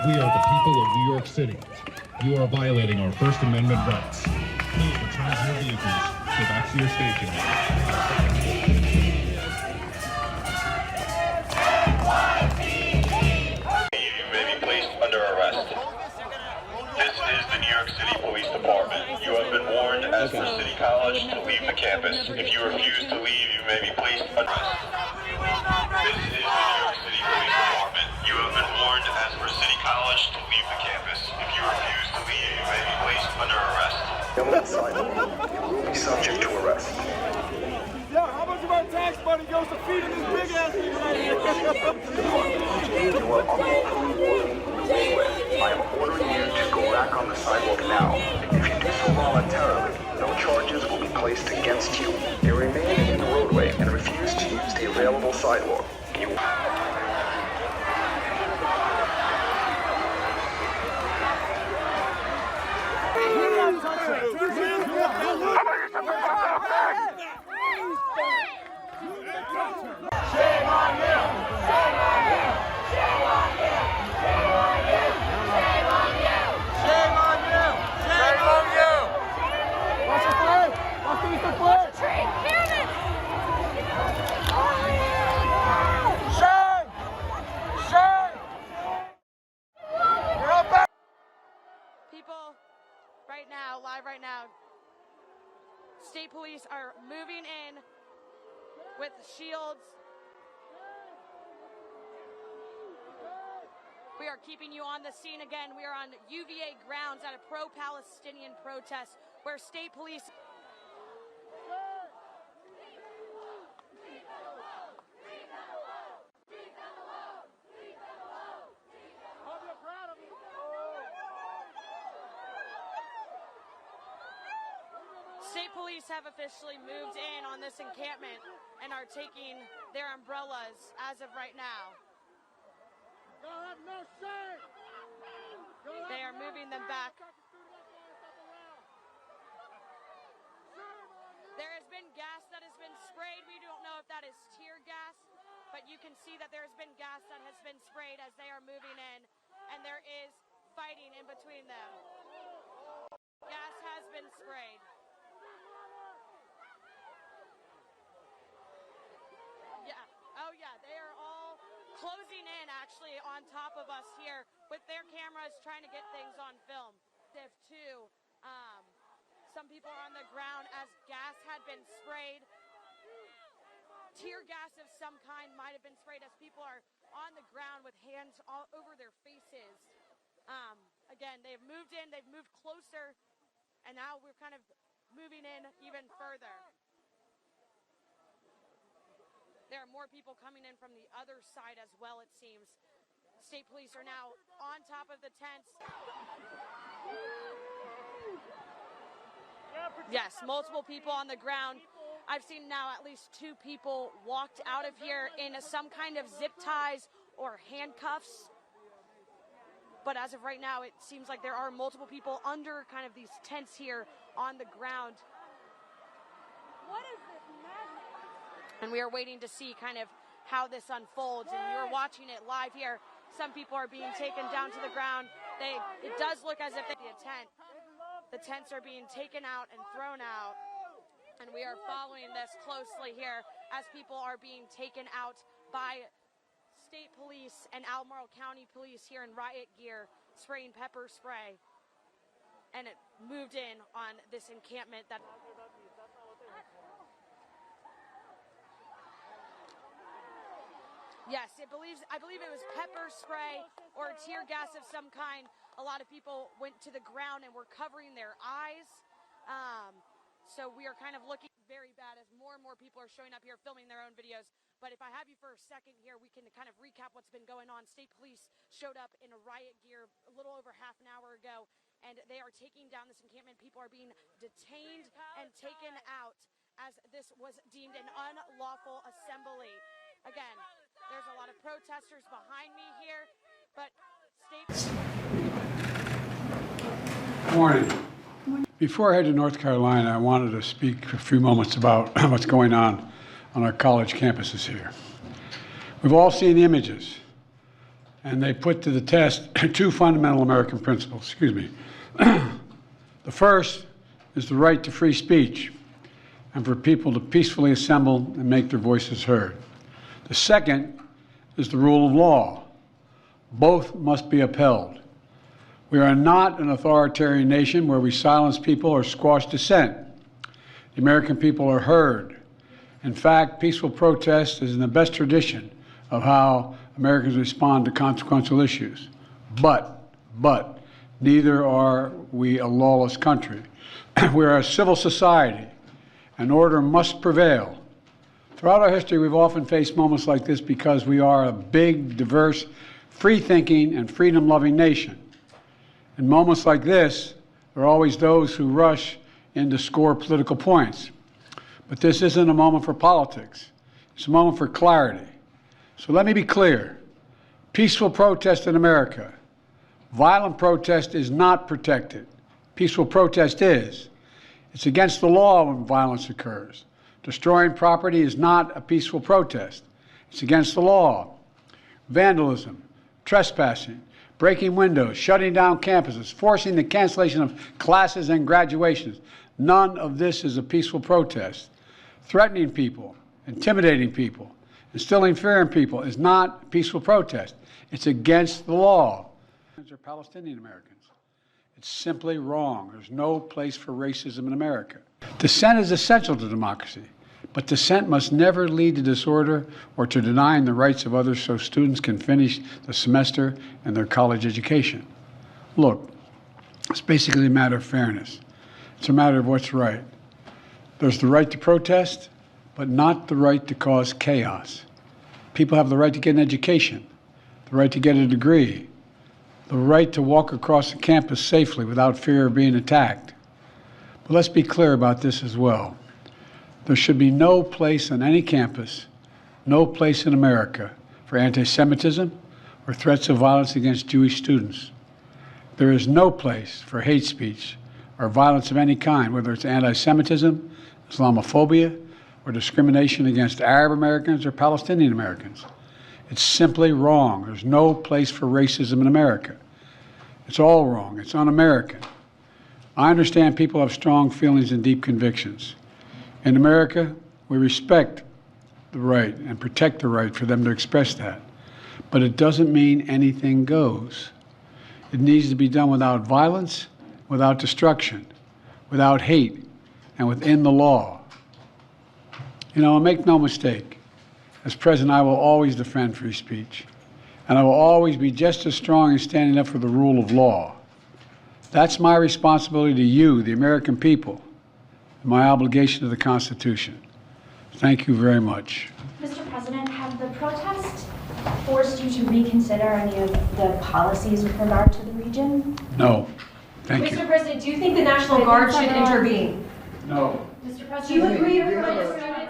We are the people of New York City. You are violating our First Amendment rights. Please return to your vehicles. Go back to your station. You may be placed under arrest. This is the New York City Police Department. You have been warned as for City College to leave the campus. If you refuse to leave, you may be placed under arrest. This is the New York City Police Department. You have been warned as for City College to leave the campus. If you refuse to leave, you may be placed under arrest. You will be subject to arrest. Yo, how much of our tax money goes to feeding this big ass thing right here? You are unlawfully walking the roadway. I am ordering you to go back on the sidewalk now. If you do so voluntarily, no charges will be placed against you. You remain in the roadway and refuse to use the available sidewalk. You Right now, state police are moving in with shields. We are keeping you on the scene again. We are on UVA grounds at a pro-Palestinian protest where state police... State police have officially moved in on this encampment and are taking their umbrellas as of right now. They are moving them back. There has been gas that has been sprayed. We don't know if that is tear gas, but you can see that there has been gas that has been sprayed as they are moving in, and there is fighting in between them. Gas has been sprayed. Oh yeah, they are all closing in actually on top of us here with their cameras trying to get things on film. If too, some people are on the ground as gas had been sprayed. Tear gas of some kind might have been sprayed as people are on the ground with hands all over their faces. Again, they've moved in, they've moved closer, and now we're kind of moving in even further. There are more people coming in from the other side as well, it seems. State police are now on top of the tents. Yes, multiple people on the ground. I've seen now at least 2 people walked out of here in some kind of zip ties or handcuffs. But as of right now, it seems like there are multiple people under kind of these tents here on the ground. What is this madness? And we are waiting to see kind of how this unfolds. And you're watching it live here. Some people are being taken down to the ground. It does look as if the tents are being taken out and thrown out. And we are following this closely here as people are being taken out by state police and Albemarle County police here in riot gear, spraying pepper spray. And it moved in on this encampment that... Yes, I believe it was pepper spray or tear gas of some kind. A lot of people went to the ground and were covering their eyes. So we are kind of looking very bad as more and more people are showing up here filming their own videos. But if I have you for a second here, we can kind of recap what's been going on. State police showed up in a riot gear a little over half an hour ago, and they are taking down this encampment. People are being detained and taken out as this was deemed an unlawful assembly. Again, there's a lot of protesters behind me here, but state... Morning. Before I head to North Carolina, I wanted to speak for a few moments about what's going on our college campuses here. We've all seen the images and they put to the test two fundamental American principles. Excuse me. The first is the right to free speech and for people to peacefully assemble and make their voices heard. The second is the rule of law. Both must be upheld. We are not an authoritarian nation where we silence people or squash dissent. The American people are heard. In fact, peaceful protest is in the best tradition of how Americans respond to consequential issues. But, neither are we a lawless country. We are a civil society, and order must prevail. Throughout our history, we've often faced moments like this because we are a big, diverse, free-thinking, and freedom-loving nation. In moments like this, there are always those who rush in to score political points. But this isn't a moment for politics. It's a moment for clarity. So let me be clear. Peaceful protest in America. Violent protest is not protected. Peaceful protest is. It's against the law when violence occurs. Destroying property is not a peaceful protest. It's against the law. Vandalism, trespassing, breaking windows, shutting down campuses, forcing the cancellation of classes and graduations. None of this is a peaceful protest. Threatening people, intimidating people, instilling fear in people is not a peaceful protest. It's against the law. They're Palestinian Americans. It's simply wrong. There's no place for racism in America. Dissent is essential to democracy, but dissent must never lead to disorder or to denying the rights of others so students can finish the semester and their college education. Look, it's basically a matter of fairness. It's a matter of what's right. There's the right to protest, but not the right to cause chaos. People have the right to get an education, the right to get a degree, the right to walk across the campus safely without fear of being attacked. But let's be clear about this as well. There should be no place on any campus, no place in America for antisemitism or threats of violence against Jewish students. There is no place for hate speech or violence of any kind, whether it's antisemitism, Islamophobia, or discrimination against Arab Americans or Palestinian Americans. It's simply wrong. There's no place for racism in America. It's all wrong. It's un-American. I understand people have strong feelings and deep convictions. In America, we respect the right and protect the right for them to express that. But it doesn't mean anything goes. It needs to be done without violence, without destruction, without hate, and within the law. You know, make no mistake. As president, I will always defend free speech, and I will always be just as strong in standing up for the rule of law. That's my responsibility to you, the American people, and my obligation to the Constitution. Thank you very much. Mr. President, have the protests forced you to reconsider any of the policies with regard to the region? No. Thank you. Mr. President, do you think the National Guard should intervene? No. Mr. President, do you agree to